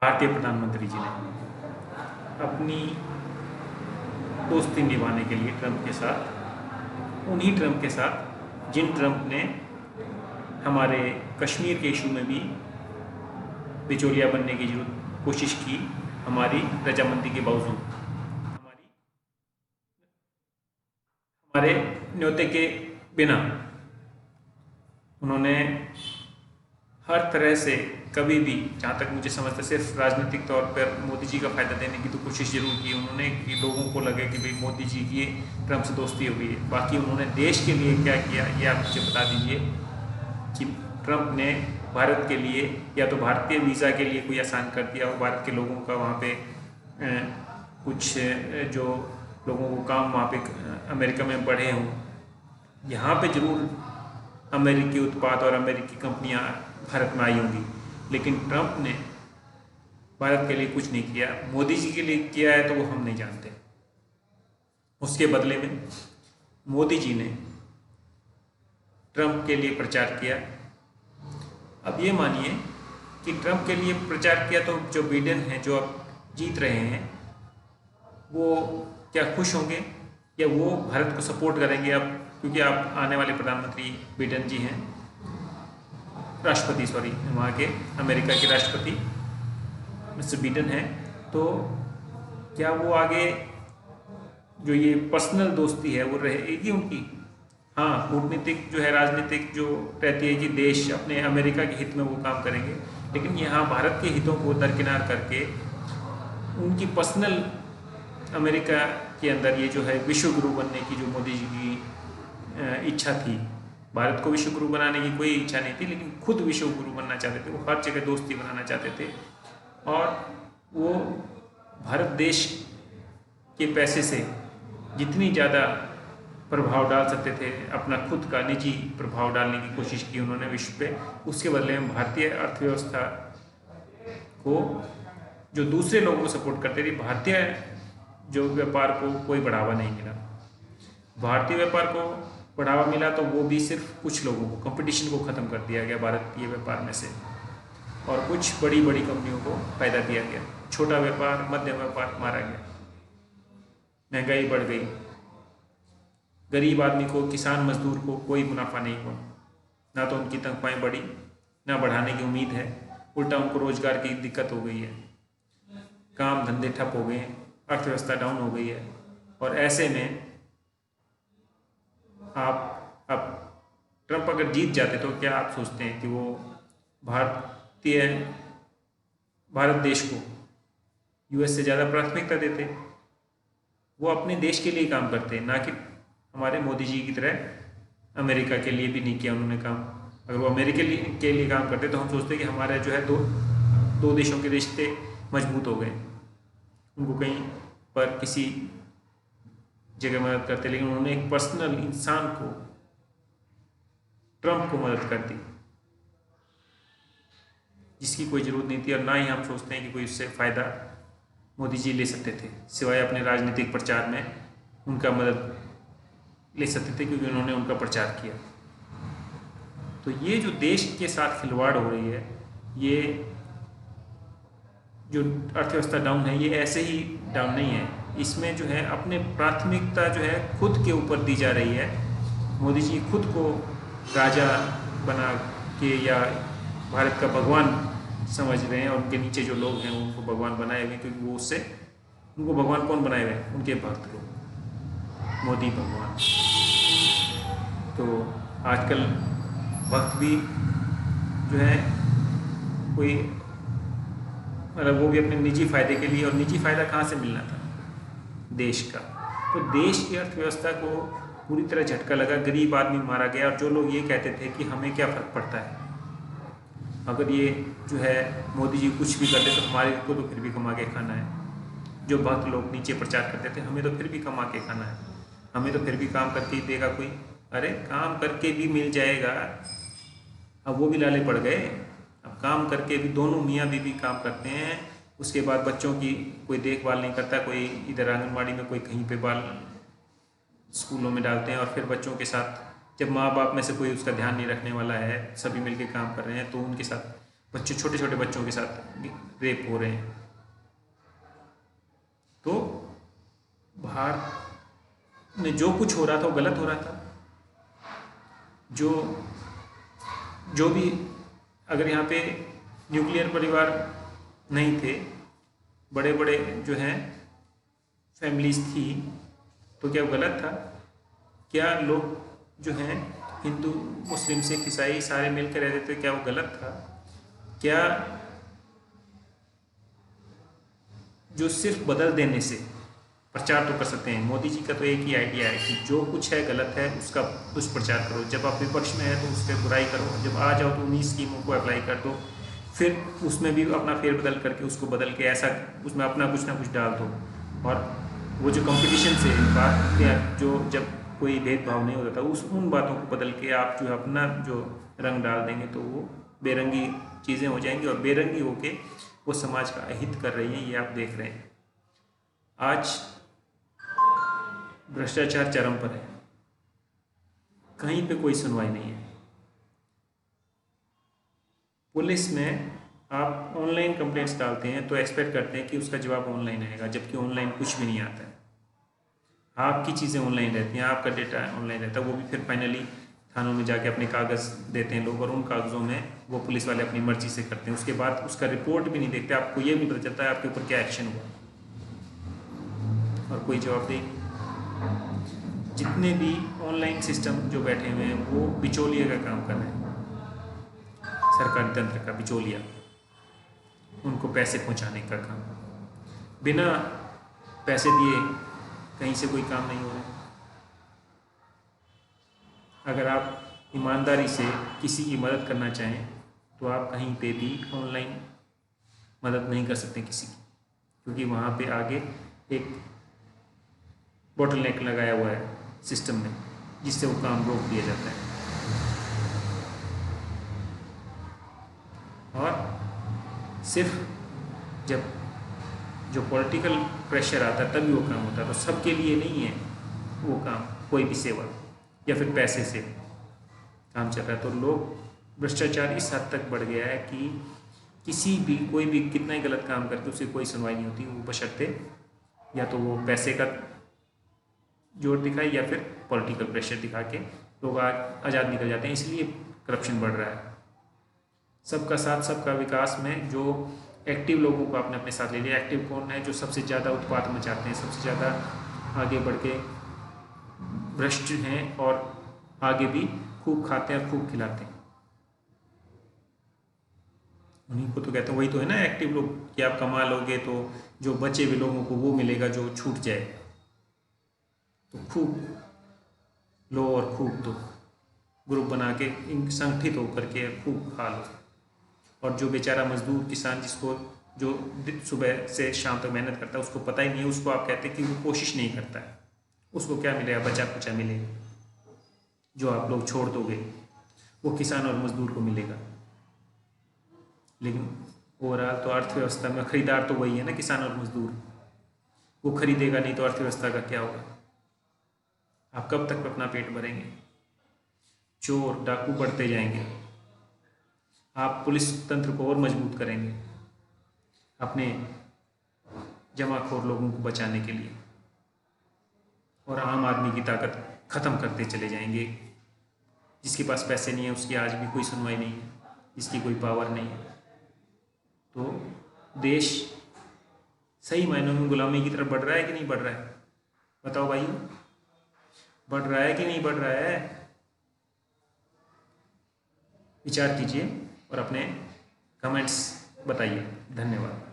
भारतीय प्रधानमंत्री जी ने अपनी दोस्ती निभाने के लिए ट्रंप के साथ, उन्हीं ट्रंप के साथ जिन ट्रंप ने हमारे कश्मीर के इशू में भी बिचौलिया बनने की कोशिश की, हमारी रजामंदी के बावजूद, हमारे न्योते के बिना उन्होंने हर तरह से कभी भी, जहाँ तक मुझे समझता, सिर्फ राजनीतिक तौर पर मोदी जी का फ़ायदा देने की तो कोशिश जरूर की उन्होंने कि लोगों को लगे कि भाई मोदी जी की ट्रंप से दोस्ती हो गई है। बाकी उन्होंने देश के लिए क्या किया ये आप मुझे बता दीजिए कि ट्रंप ने भारत के लिए या तो भारतीय वीज़ा के लिए कोई आसान कर दिया और भारत के लोगों का वहाँ पे कुछ जो लोगों को काम वहाँ पे अमेरिका में बढ़े हों। यहाँ पे ज़रूर अमेरिकी उत्पाद और अमेरिकी कंपनियाँ भारत में आई होंगी, लेकिन ट्रंप ने भारत के लिए कुछ नहीं किया। मोदी जी के लिए किया है तो वो हम नहीं जानते। उसके बदले में मोदी जी ने ट्रंप के लिए प्रचार किया। अब ये मानिए कि ट्रंप के लिए प्रचार किया तो जो बिडेन हैं, जो अब जीत रहे हैं, वो क्या खुश होंगे या वो भारत को सपोर्ट करेंगे? अब क्योंकि आप आने वाले प्रधानमंत्री बिडेन जी हैं, राष्ट्रपति, सॉरी, वहाँ के अमेरिका के राष्ट्रपति मिस्टर बिडेन हैं, तो क्या वो आगे जो ये पर्सनल दोस्ती है वो रहेगी उनकी? हाँ, कूटनीतिक जो है, राजनीतिक जो रहती है कि देश अपने अमेरिका के हित में वो काम करेंगे, लेकिन यहाँ भारत के हितों को दरकिनार करके उनकी पर्सनल अमेरिका के अंदर ये जो है विश्व गुरु बनने की जो मोदी जी की इच्छा थी, भारत को विश्व गुरु बनाने की कोई इच्छा नहीं थी, लेकिन खुद विश्व गुरु बनना चाहते थे। वो हर जगह दोस्ती बनाना चाहते थे और वो भारत देश के पैसे से जितनी ज़्यादा प्रभाव डाल सकते थे, अपना खुद का निजी प्रभाव डालने की कोशिश की उन्होंने विश्व पे। उसके बदले में भारतीय अर्थव्यवस्था को, जो दूसरे लोगों को सपोर्ट करते थे, भारतीय जो व्यापार को कोई बढ़ावा नहीं मिला। भारतीय व्यापार को बढ़ावा मिला तो वो भी सिर्फ कुछ लोगों को, कंपटीशन को ख़त्म कर दिया गया भारतीय व्यापार में से, और कुछ बड़ी बड़ी कंपनियों को फायदा दिया गया। छोटा व्यापार, मध्यम व्यापार मारा गया, महंगाई बढ़ गई, गरीब आदमी को, किसान मजदूर को कोई मुनाफा नहीं हुआ, ना तो उनकी तनख्वाहें बढ़ी, ना बढ़ाने की उम्मीद है, उल्टा उनको रोजगार की दिक्कत हो गई है, काम धंधे ठप हो गए, अर्थव्यवस्था डाउन हो गई है। और ऐसे में आप अब ट्रंप अगर जीत जाते तो क्या आप सोचते हैं कि वो भारत देश को यूएस से ज़्यादा प्राथमिकता देते? वो अपने देश के लिए काम करते हैं, ना कि हमारे मोदी जी की तरह अमेरिका के लिए भी नहीं किया उन्होंने काम। अगर वो अमेरिका के लिए काम करते तो हम सोचते कि हमारे जो है दो देशों के रिश्ते मजबूत हो गए, उनको कहीं पर किसी जगह मदद करते, लेकिन उन्होंने एक पर्सनल इंसान को, ट्रंप को मदद कर दी जिसकी कोई ज़रूरत नहीं थी, और ना ही हम सोचते हैं कि कोई उससे फ़ायदा मोदी जी ले सकते थे, सिवाय अपने राजनीतिक प्रचार में उनका मदद ले सकते थे, क्योंकि उन्होंने उनका प्रचार किया। तो ये जो देश के साथ खिलवाड़ हो रही है, ये जो अर्थव्यवस्था डाउन है, ये ऐसे ही डाउन नहीं है, इसमें जो है अपने प्राथमिकता जो है खुद के ऊपर दी जा रही है। मोदी जी खुद को राजा बना के या भारत का भगवान समझ रहे हैं, और उनके नीचे जो लोग हैं उनको भगवान बनाए हुए, क्योंकि वो उससे, उनको भगवान कौन बनाए हुए हैं? उनके भक्त लोग, मोदी भगवान। तो आजकल भक्त भी जो है कोई, मतलब वो भी अपने निजी फ़ायदे के लिए, और निजी फ़ायदा कहाँ से मिलना था? देश का। तो देश की अर्थव्यवस्था को पूरी तरह झटका लगा, गरीब आदमी मारा गया, और जो लोग ये कहते थे कि हमें क्या फ़र्क पड़ता है, अगर ये जो है मोदी जी कुछ भी करते तो हमारे को तो फिर भी कमा के खाना है। जो भक्त लोग नीचे प्रचार करते थे, हमें तो फिर भी कमा के खाना है, हमें तो फिर भी काम करके ही देगा कोई। अरे काम करके भी मिल जाएगा, अब वो भी लाले पड़ गए। अब काम करके भी दोनों मियाँ बीवी काम करते हैं, उसके बाद बच्चों की कोई देखभाल नहीं करता, कोई इधर आंगनबाड़ी में, कोई कहीं पे बाल स्कूलों में डालते हैं, और फिर बच्चों के साथ जब माँ बाप में से कोई उसका ध्यान नहीं रखने वाला है, सभी मिलके काम कर रहे हैं, तो उनके साथ बच्चे, छोटे छोटे बच्चों के साथ रेप हो रहे हैं। तो भारत में जो कुछ हो रहा था वो गलत हो रहा था। जो जो भी, अगर यहाँ पे न्यूक्लियर परिवार नहीं थे, बड़े बड़े जो हैं फैमिलीज थी, तो क्या वो गलत था? क्या लोग जो हैं हिंदू मुस्लिम सिख ईसाई सारे मिलकर रहते थे, क्या वो गलत था? क्या जो सिर्फ बदल देने से प्रचार तो कर सकते हैं? मोदी जी का तो एक ही आइडिया है कि जो कुछ है गलत है उसका दुष्प्रचार करो। जब आप विपक्ष में है तो उस पर बुराई करो, जब आ जाओ तो उन्हीं स्कीमों को अप्लाई कर दो, फिर उसमें भी अपना फेरबदल करके उसको बदल के ऐसा उसमें अपना कुछ ना कुछ डाल दो। और वो जो कंपटीशन से बात, जो जब कोई भेदभाव नहीं होता था, उन बातों को बदल के आप जो अपना जो रंग डाल देंगे तो वो बेरंगी चीज़ें हो जाएंगी, और बेरंगी होके वो समाज का अहित कर रही हैं। ये आप देख रहे हैं। आज भ्रष्टाचार चरम पर है, कहीं पे कोई सुनवाई नहीं है। पुलिस में आप ऑनलाइन कंप्लेंट्स डालते हैं तो एक्सपेक्ट करते हैं कि उसका जवाब ऑनलाइन आएगा, जबकि ऑनलाइन कुछ भी नहीं आता है। आपकी चीज़ें ऑनलाइन रहती हैं, आपका डेटा ऑनलाइन रहता है, वो भी फिर फाइनली थानों में जाके अपने कागज़ देते हैं लोग, और उन कागज़ों में वो पुलिस वाले अपनी मर्जी से करते हैं। उसके बाद उसका रिपोर्ट भी नहीं देखते, आपको ये भी पता चलता है आपके ऊपर क्या एक्शन हुआ, और कोई जवाबदेही नहीं। जितने भी ऑनलाइन सिस्टम जो बैठे हुए हैं वो बिचौलिए का काम कर रहे हैं, सरकारी तंत्र का बिचौलिया, उनको पैसे पहुंचाने का काम। बिना पैसे दिए कहीं से कोई काम नहीं हो रहा है। अगर आप ईमानदारी से किसी की मदद करना चाहें तो आप कहीं पे भी ऑनलाइन मदद नहीं कर सकते किसी की, क्योंकि वहाँ पे आगे एक बोटलनेक लगाया हुआ है सिस्टम में, जिससे वो काम रोक दिया जाता है। और सिर्फ जब जो पॉलिटिकल प्रेशर आता है तभी वो काम होता है, तो सबके लिए नहीं है वो काम, कोई भी सेवा या फिर पैसे से काम चल रहा है। तो लोग, भ्रष्टाचार इस हद तक बढ़ गया है कि किसी भी, कोई भी कितना ही गलत काम करके उसे कोई सुनवाई नहीं होती, वो बशर्ते या तो वो पैसे का जोर दिखाए या फिर पॉलिटिकल प्रेशर दिखा के लोग आज़ाद निकल जाते हैं। इसलिए करप्शन बढ़ रहा है। सबका साथ सबका विकास में जो एक्टिव लोगों को आपने अपने साथ ले लिया। एक्टिव कौन है? जो सबसे ज़्यादा उत्पात मचाते हैं, सबसे ज़्यादा आगे बढ़ के भ्रष्ट हैं और आगे भी खूब खाते हैं और खूब खिलाते हैं। उन्हीं को तो कहते हैं, वही तो है ना एक्टिव लोग, कि आप कमा लोगे तो जो बचे हुए लोगों को वो मिलेगा जो छूट जाए। तो खूब लो और खूब दो, ग्रुप बना के संगठित होकर के खूब खा लो। और जो बेचारा मजदूर किसान, जिसको जो सुबह से शाम तक मेहनत करता है, उसको पता ही नहीं है, उसको आप कहते हैं कि वो कोशिश नहीं करता है, उसको क्या मिलेगा? बचा कुचा मिलेगा। जो आप लोग छोड़ दोगे वो किसान और मजदूर को मिलेगा। लेकिन ओवरऑल तो अर्थव्यवस्था में खरीदार तो वही है ना, किसान और मजदूर। वो खरीदेगा नहीं तो अर्थव्यवस्था का क्या होगा? आप कब तक अपना पेट भरेंगे? चोर डाकू बढ़ते जाएंगे, आप पुलिस तंत्र को और मजबूत करेंगे अपने जमाखोर लोगों को बचाने के लिए, और आम आदमी की ताकत ख़त्म करते चले जाएंगे। जिसके पास पैसे नहीं है उसकी आज भी कोई सुनवाई नहीं है, जिसकी कोई पावर नहीं है। तो देश सही मायनों में गुलामी की तरफ बढ़ रहा है कि नहीं बढ़ रहा है? बताओ भाई, बढ़ रहा है कि नहीं बढ़ रहा है? विचार कीजिए और अपने कमेंट्स बताइए। धन्यवाद।